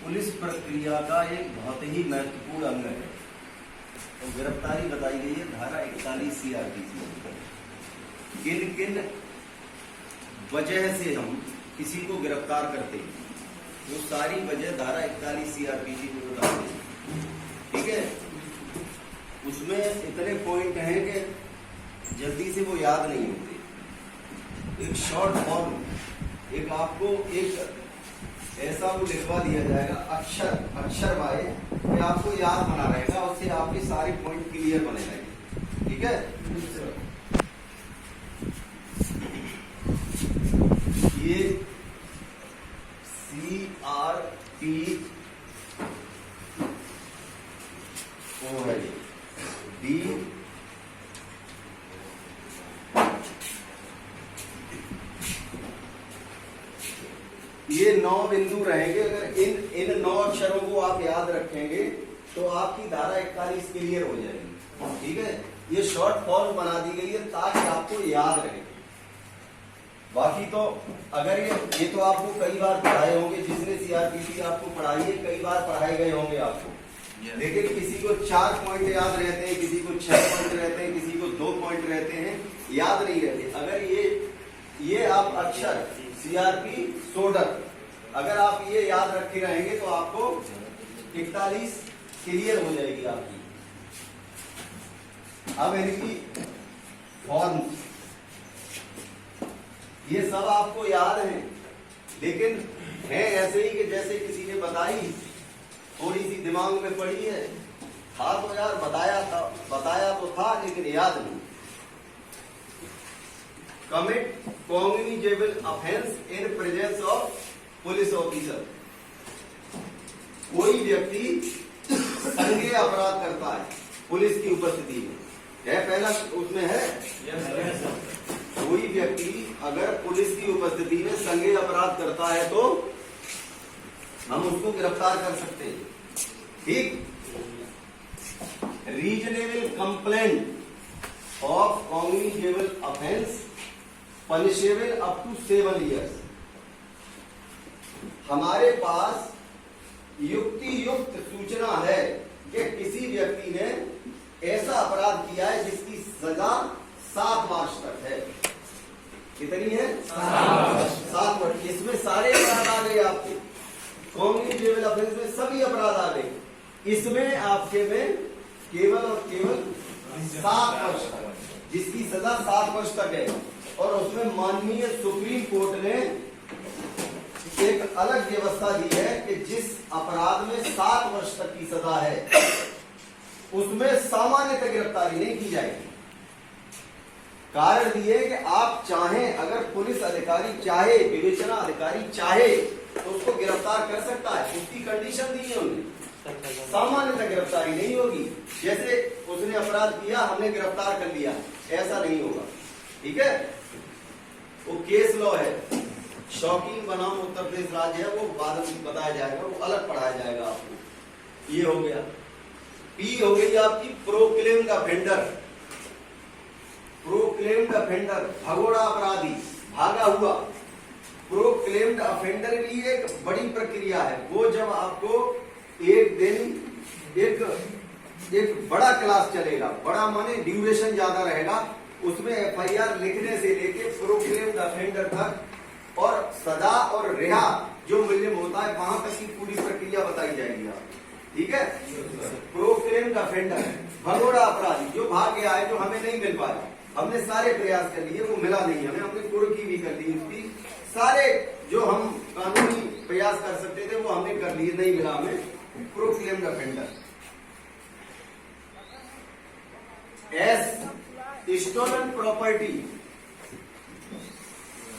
Police प्रक्रिया का एक बहुत ही महत्वपूर्ण अंग है। तो गिरफ्तारी बताई गई है धारा 41 CRPC। किन किन वजह से हम किसी को गिरफ्तार करते हैं वो सारी वजह धारा 41 CRPC में बताते हैं। ठीक है, उसमें इतने पॉइंट हैं कि जल्दी से वो याद नहीं होते। एक शॉर्ट फॉर्म, एक आपको एक ऐसा वो लिखवा दिया जाएगा अक्षर वाए कि आपको याद बना रहेगा, उससे आपके सारे पॉइंट क्लियर बने रहेंगे। ठीक है, ये CRP वो है डी ये 9 बिंदु रहेंगे। अगर इन 9 अक्षरों को आप याद रखेंगे तो आपकी धारा 41 क्लियर हो जाएगी। ठीक है, ये शॉर्ट फॉर्म बना दी गई है ताकि आपको याद रहे। बाकी तो अगर ये तो आपको कई बार पढ़ाए होंगे, जिसने CRPC आपको पढ़ाई है कई बार पढ़ाए गए होंगे आपको। लेकिन किसी को 4 पॉइंट याद रहते हैं, किसी को 6 पॉइंट रहते हैं, किसी को 2 पॉइंट रहते हैं, याद नहीं रहते। अगर ये आप अक्षर CRP सोडर अगर आप ये याद रखे रहेंगे तो आपको 41 क्लियर हो जाएगी आपकी। अब इनकी फॉर्म ये सब आपको याद है, लेकिन है ऐसे ही कि जैसे किसी ने बताई, थोड़ी सी दिमाग में पड़ी है, था तो यार बताया तो था लेकिन याद नहीं। Commit cognizable offence in presence of police officer. कोई व्यक्ति संज्ञेय अपराध करता है पुलिस की उपस्थिति में, है पहला उसमें है। कोई व्यक्ति अगर पुलिस की उपस्थिति में संज्ञेय अपराध करता है तो हम उसको गिरफ्तार कर सकते हैं। ठीक, reasonable complaint of cognizable offence punishable up to 7 years। हमारे पास युक्ति-युक्त सूचना है कि किसी व्यक्ति ने ऐसा अपराध किया है जिसकी सजा 7 वर्ष तक है। कितनी है? 7 वर्ष। इसमें सारे अपराध आ गए आपके, कॉग्निजेबल ऑफेंस में सभी अपराध आ गए। इसमें आपके में केवल और केवल 7 वर्ष तक, जिसकी सजा 7 वर्ष तक है। और उसमें माननीय सुप्रीम कोर्ट ने एक अलग व्यवस्था दी है कि जिस अपराध में 7 वर्ष तक की सजा है उसमें सामान्यतः गिरफ्तारी नहीं की जाएगी। कारण दिए कि आप चाहें, अगर पुलिस अधिकारी चाहे, विवेचना अधिकारी चाहे तो उसको गिरफ्तार कर सकता है, उसकी कंडीशन दी है उन्होंने। सामान्यतः गिरफ्तारी नहीं होगी, जैसे उसने अपराध किया हमने गिरफ्तार कर लिया, ऐसा नहीं होगा। ठीक है, वो केस लॉ है। शौकीन बनाम उत्तर प्रदेश राज्य है, वो बाद में बताया जाएगा, वो अलग पढ़ाया जाएगा आपको। ये हो गया। पी हो गई आपकी प्रोक्लेम्ड ऑफेंडर। प्रोक्लेम्ड ऑफेंडर भगोड़ा अपराधी, भागा हुआ। प्रोक्लेम्ड ऑफेंडर की एक बड़ी प्रक्रिया है। वो जब आपको एक दिन एक बड़ा क्लास चलेगा, बड़ा माने ड्यूरेशन ज्यादा रहेगा, उसमें FIR लिखने से लेके प्रोक्लेम्ड ऑफेंडर तक और सजा और रिहा जो मूल्य होता है वहां तक की पूरी प्रक्रिया बताई जाएगी आपको। ठीक है, प्रोक्लेम्ड ऑफेंडर भगोड़ा अपराधी जो भाग गया है, जो हमें नहीं मिल पाया, हमने सारे प्रयास कर लिए, वो मिला नहीं हमें, हमने कुर्की भी कर ली उसकी, सारे जो हम कानूनी प्रयास कर सकते थे वो हमने कर लिए, नहीं मिला हमें। Proclaimed offender. स्टोलन प्रॉपर्टी,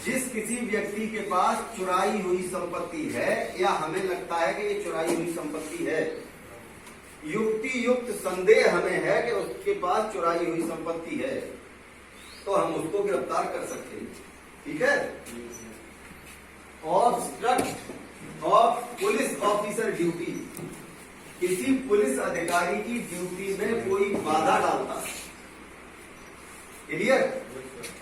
जिस किसी व्यक्ति के पास चुराई हुई संपत्ति है या हमें लगता है कि ये चुराई हुई संपत्ति है, युक्ति युक्त संदेह हमें है कि उसके पास चुराई हुई संपत्ति है, तो हम उसको गिरफ्तार कर सकते हैं। ठीक है, obstruct of police officer duty, किसी पुलिस अधिकारी की ड्यूटी में कोई बाधा डालता है। क्लियर,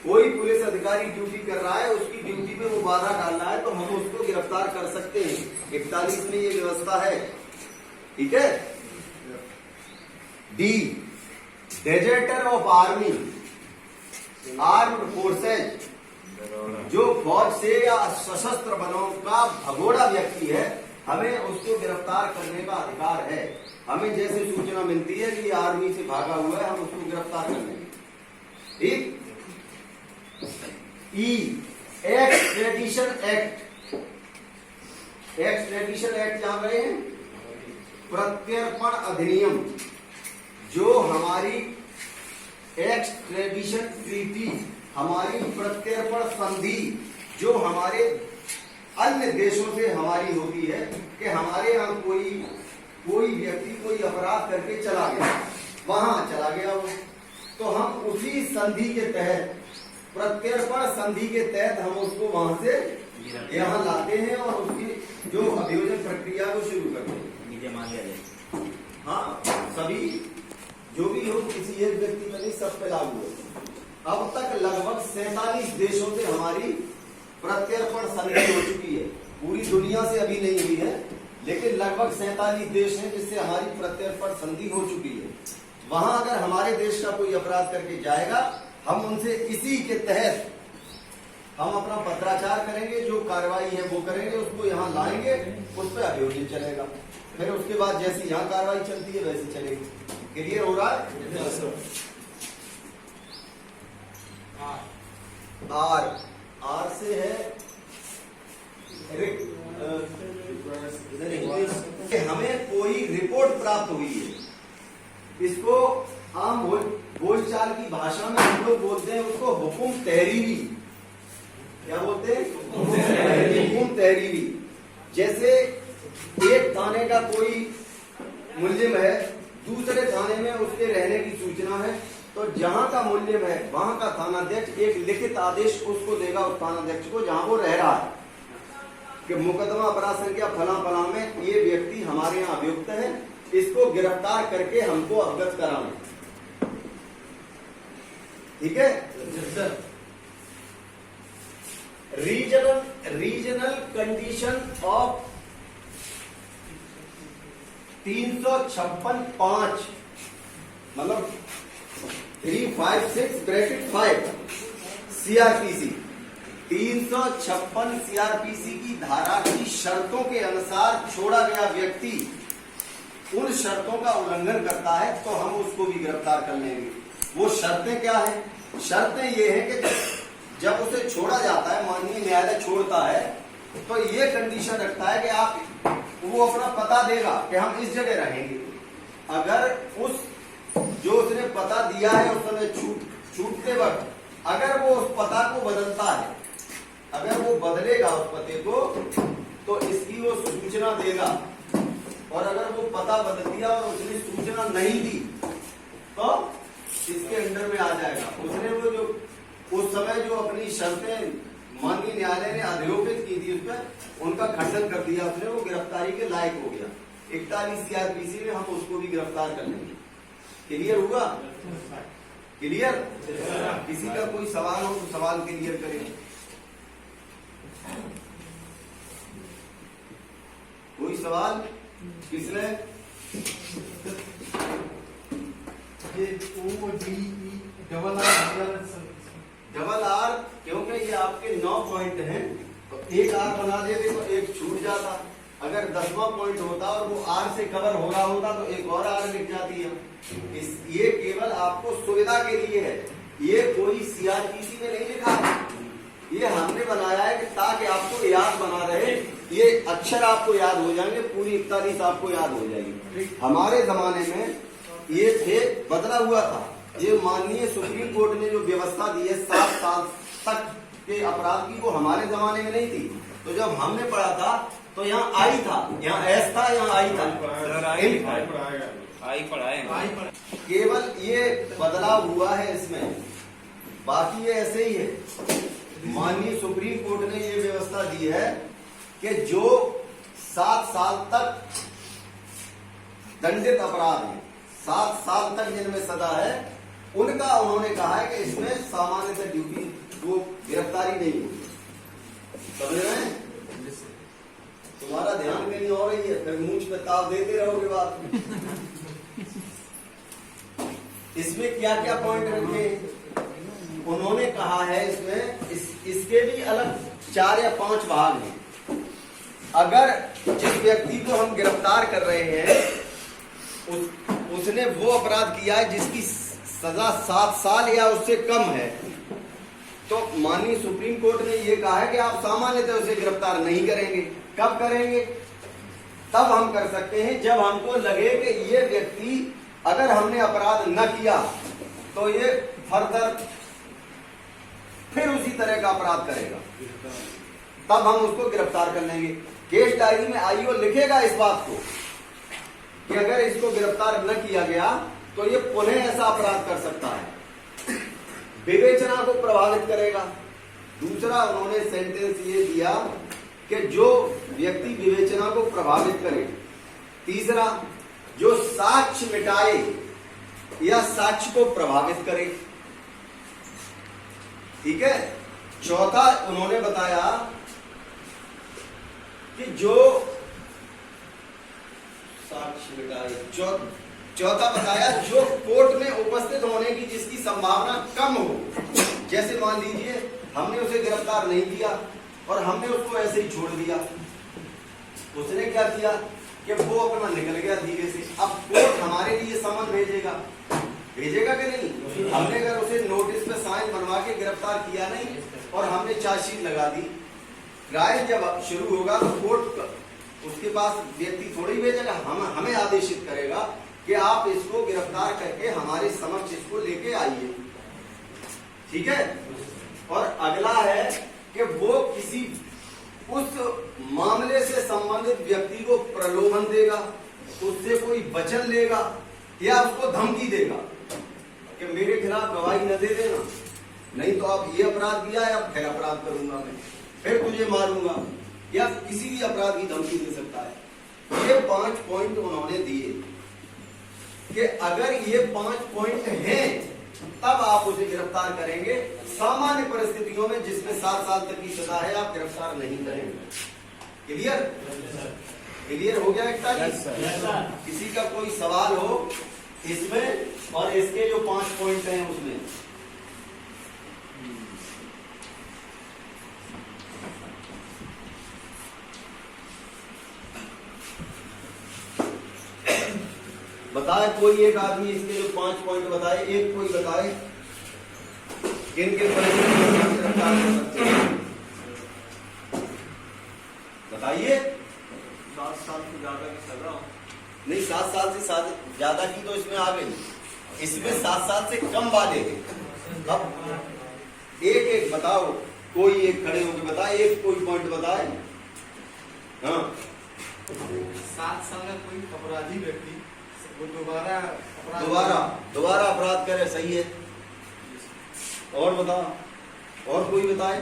कोई पुलिस अधिकारी ड्यूटी कर रहा है, उसकी ड्यूटी में वो बाधा डाल रहा है तो हम उसको गिरफ्तार कर सकते हैं। 41 में ये व्यवस्था है, ठीक है। D, deserter of army, armed forces, जो फौज से या सशस्त्र बलों का भगोड़ा व्यक्ति है, हमें उसको गिरफ्तार करने का अधिकार है। हमें जैसे सूचना मिलती है कि ये आर्मी से भागा हुआ है, हम उसको गिरफ्तार कर लेंगे, ठीक। ई, एक्सट्रेडिशन एक्ट, एक्सट्रेडिशन एक्ट जान रहे हैं, प्रत्यर्पण अधिनियम, जो हमारी एक्सट्रेडिशन ट्रीटी, हमारी प्रत्यर्पण संधि, जो हमारे अन्य देशों से हमारी होती है कि हमारे यहाँ कोई व्यक्ति कोई अपराध करके चला गया, वहां चला गया वो, तो हम उसी संधि के तहत, प्रत्यर्पण संधि के तहत हम उसको वहां से यहाँ लाते हैं और उसकी जो अभियोजन प्रक्रिया को शुरू करते हैं। हाँ, सभी जो भी हो, किसी एक व्यक्ति पर नहीं, सब पे लागू हो। अब तक लगभग 47 देशों से हमारी प्रत्यर्पण संधि हो चुकी है। पूरी दुनिया से अभी नहीं हुई है, लेकिन लगभग 47 देश हैं जिससे हमारी प्रत्यर्पण संधि हो चुकी है। वहां अगर हमारे देश का कोई अपराध करके जाएगा, हम उनसे इसी के तहत हम अपना पत्राचार करेंगे, जो कार्रवाई है वो करेंगे, उसको यहाँ लाएंगे, उस पर अभियोजन चलेगा। फिर उसके बाद जैसी यहाँ कार्रवाई चलती है वैसी चलेगी। क्लियर हो रहा है? आर से है हमें कोई रिपोर्ट प्राप्त हुई है, इसको आम बोलचाल की भाषा में हम लोग बोलते हैं उसको हुकुम तहरीरी। क्या बोलते हैं? हुकुम तहरीरी। जैसे एक थाने का कोई मुल्जिम है, दूसरे थाने में उसके रहने की सूचना है, तो जहां का मुल्जिम है वहां का थानाध्यक्ष एक लिखित आदेश उसको देगा, उस थानाध्यक्ष को जहां वो रह रहा है, कि मुकदमा अपराध संख्या फला फला में ये व्यक्ति हमारे यहाँ अभियुक्त है, इसको गिरफ्तार करके हमको अवगत कराएं। ठीक है? रीजनल कंडीशन ऑफ 356(5) मतलब 356(5) सीआरपीसी 356 सीआरपीसी की धारा की शर्तों के अनुसार छोड़ा गया व्यक्ति उन शर्तों का उल्लंघन करता है तो हम उसको भी गिरफ्तार कर लेंगे। वो शर्तें क्या है? शर्तें ये है कि जब उसे छोड़ा जाता है, माननीय न्यायालय छोड़ता है, तो ये कंडीशन रखता है कि आप वो अपना पता देगा कि हम इस जगह रहेंगे। अगर उस जो उसने पता दिया है उस समय छूटते वक्त अगर वो उस पता को बदलता है, अगर वो बदलेगा उस पते को, तो इसकी वो सूचना देगा। और अगर वो पता बदल दिया और उसने सूचना नहीं दी तो इसके अंडर में आ जाएगा। उसने वो जो उस समय जो अपनी शर्तें माननीय न्यायालय ने आरोपित की थी उस पर उनका खंडन कर दिया, उसने वो गिरफ्तारी के लायक हो गया। 41 सीआरपीसी में हम उसको भी गिरफ्तार कर लेंगे। क्लियर होगा? क्लियर? किसी का कोई सवाल हो तो सवाल क्लियर करें। कोई सवाल? किसने? डबल आर, क्योंकि ये आपके 9 पॉइंट हैं, तो एक आर बना देते तो एक छूट जाता। अगर 10वां पॉइंट होता और वो आर से कवर हो रहा होता तो एक और आर लिख जाती है। ये केवल आपको सुविधा के लिए है, ये कोई सीआरपीसी में नहीं लिखा है, ये हमने बनाया है कि ताकि आपको याद बना रहे। ये अक्षर आपको याद हो जाएंगे, पूरी 41 आपको याद हो जाएगी। हमारे जमाने में ये थे, बदला हुआ था। ये माननीय सुप्रीम कोर्ट ने जो व्यवस्था दी है 7 साल तक के अपराध की, वो हमारे जमाने में नहीं थी। तो जब हमने पढ़ा था तो यहाँ आई था, यहाँ एस था, यहाँ आई था, आई पढ़ाए। केवल ये बदलाव हुआ है इसमें, बाकी ये ऐसे ही है। माननीय सुप्रीम कोर्ट ने ये व्यवस्था दी है कि जो 7 साल तक दंडित अपराध है, 7 साल तक जिनमें सजा है, उनका उन्होंने कहा है कि इसमें सामान्यतः ड्यूटी वो गिरफ्तारी नहीं होगी। समझ रहे हैं? तुम्हारा ध्यान कहीं और ही है, फिर मूंछ पे ताव देते रहोगे बात में। इसमें क्या क्या पॉइंट रखे उन्होंने कहा है, इसमें इसके भी अलग 4 या 5 भाग हैं। अगर जिस व्यक्ति को हम गिरफ्तार कर रहे हैं उसने वो अपराध किया है जिसकी सजा 7 साल या उससे कम है, तो माननीय सुप्रीम कोर्ट ने ये कहा है कि आप सामान्यतः उसे गिरफ्तार नहीं करेंगे। कब करेंगे? तब हम कर सकते हैं जब हमको लगे कि ये व्यक्ति, अगर हमने अपराध न किया तो ये फर्दर फिर उसी तरह का अपराध करेगा, तब हम उसको गिरफ्तार कर लेंगे। केस डायरी में आईओ लिखेगा इस बात को कि अगर इसको गिरफ्तार न किया गया तो ये पुनः ऐसा अपराध कर सकता है, विवेचना को प्रभावित करेगा। दूसरा उन्होंने सेंटेंस ये दिया कि जो व्यक्ति विवेचना को प्रभावित करे। तीसरा, जो साक्ष्य मिटाए या साक्ष्य को प्रभावित करे। ठीक है। चौथा उन्होंने बताया कि जो साक्ष्य मिटाए, चौथा बताया जो कोर्ट में उपस्थित होने की जिसकी संभावना कम हो। जैसे मान लीजिए हमने उसे गिरफ्तार नहीं किया और हमने उसको ऐसे ही छोड़ दिया, उसने क्या किया कि वो अपना निकल गया धीरे से। अब कोर्ट हमारे लिए समन भेजेगा कि नहीं? हमने अगर उसे नोटिस पे साइन बनवा के गिरफ्तार किया नहीं और हमने चार्जशीट लगा दी, ट्रायल जब शुरू होगा तो कोर्ट उसके पास व्यक्ति थोड़ी भेजेगा, हमें आदेशित करेगा कि आप इसको गिरफ्तार करके हमारे समक्ष इसको लेके आइए। ठीक है। और अगला है कि वो किसी उस मामले से संबंधित व्यक्ति को प्रलोभन देगा, उससे कोई वचन लेगा या उसको धमकी देगा कि मेरे खिलाफ गवाही न दे देना, नहीं तो आप ये अपराध किया है, अब फिर अपराध करूंगा मैं, फिर तुझे मारूंगा, या किसी भी अपराध की धमकी दे सकता है। ये 5 पॉइंट उन्होंने दिए कि अगर ये 5 पॉइंट हैं तब आप उसे गिरफ्तार करेंगे। सामान्य परिस्थितियों में जिसमें 7 साल तक की सजा है आप गिरफ्तार नहीं करेंगे। क्लियर हो गया? किसी का कोई सवाल हो इसमें और इसके जो 5 पॉइंट हैं उसमें? बताए कोई एक आदमी इसके जो 5 पॉइंट बताए, एक कोई बताए किन किन परिस्थितियों में गिरफ्तार कर सकते हैं? बताइए। 7 साल से ज्यादा की सजा नहीं, 7 साल से ज्यादा की तो इसमें आ गई, इसमें 7 साल से कम वाले हैं। अब एक एक बताओ, कोई एक खड़े होकर बताए, एक कोई पॉइंट बताए। हाँ, 7 साल का कोई अपराधी व्यक्ति वो दोबारा अपराध करे, सही है। और बताओ, और कोई बताए?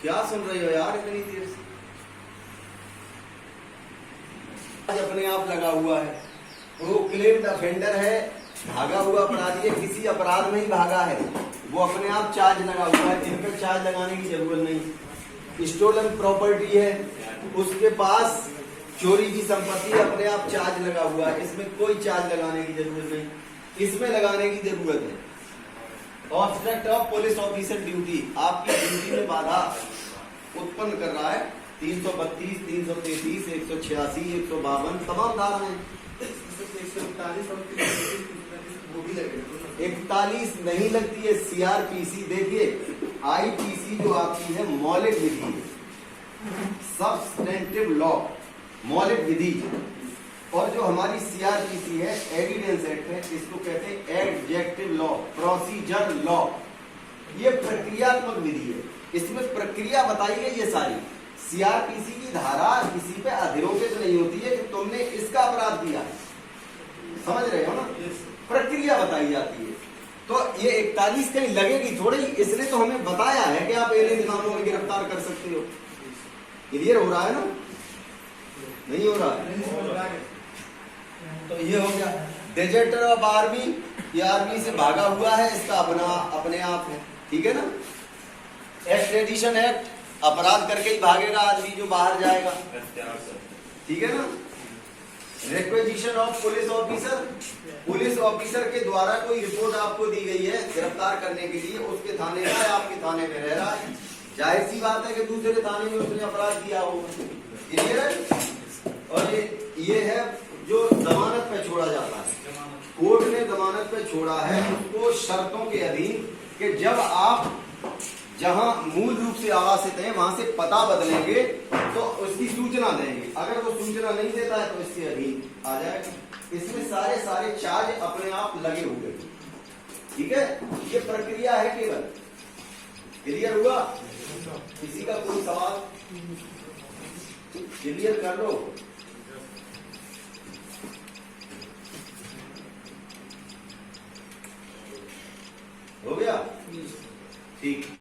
क्या सुन रहे हो यार इतनी देर से? आज अपने आप लगा हुआ है, प्रोक्लेम्ड ऑफेंडर है, भागा हुआ अपराधी है, किसी अपराध में ही भागा है, वो अपने आप चार्ज लगा हुआ है, इन पर चार्ज लगाने की जरूरत नहीं। स्टोलन प्रॉपर्टी है, उसके पास चोरी की संपत्ति, अपने आप चार्ज लगा हुआ है, इसमें कोई चार्ज लगाने की जरूरत नहीं, इसमें लगाने की जरूरत है। Obstruct of police officer duty, आपकी ड्यूटी में बाधा उत्पन्न कर रहा है। 332, 333, 186, 152 तमाम धारा है। 41 नहीं लगती है सीआरपीसी। देखिए आईपीसी जो आपकी है मौलिक विधि है, सब्सटेंटिव लॉ, मौलिक विधि, और जो हमारी सीआरपीसी है एविडेंस एक्ट है, इसको कहते हैं एडजेक्टिव लॉ, प्रोसीजर लॉ। ये प्रक्रियात्मक विधि है, इसमें प्रक्रिया बताई गई है सारी। सीआरपीसी की धारा किसी पे अधिरोपित नहीं होती है कि तुमने इसका अपराध किया है, समझ रहे हो ना? प्रक्रिया बताई जाती है। तो ये 41 कहीं लगेगी थोड़ी, इसने तो हमें बताया है कि आप इन कामों में गिरफ्तार कर सकते हो। क्लियर हो रहा है ना? नहीं हो रहा है? तो ये हो गया डेजर्टर ऑफ आर्मी, ये आर्मी से भागा हुआ है, इसका अपना अपने आप है। ठीक है ना? एक्सट्रेडिशन एक्ट अपराध करके ही भागेगा आदमी जो बाहर जाएगा, ठीक है ना। Requisition of police officer, police officer के द्वारा कोई रिपोर्ट आपको दी गई है गिरफ्तार करने के लिए, उसके थाने का है, आपके थाने में रह रहा है, जाहिर सी बात है कि दूसरे थाने में उसने अपराध किया होगा, क्लियर है। और ये है जो जमानत पे छोड़ा जाता है, कोर्ट ने जमानत पे छोड़ा है उसको शर्तों के अधीन कि जब आप जहां मूल रूप से आवासित हैं वहां से पता बदलेंगे तो उसकी सूचना देंगे, अगर वो सूचना नहीं देता है तो इसके अधीन आ जाएगा। इसमें सारे चार्ज अपने आप लगे हुए, ठीक है। ये प्रक्रिया है केवल, क्लियर हुआ? किसी का कोई सवाल क्लियर कर लो। हो गया, ठीक।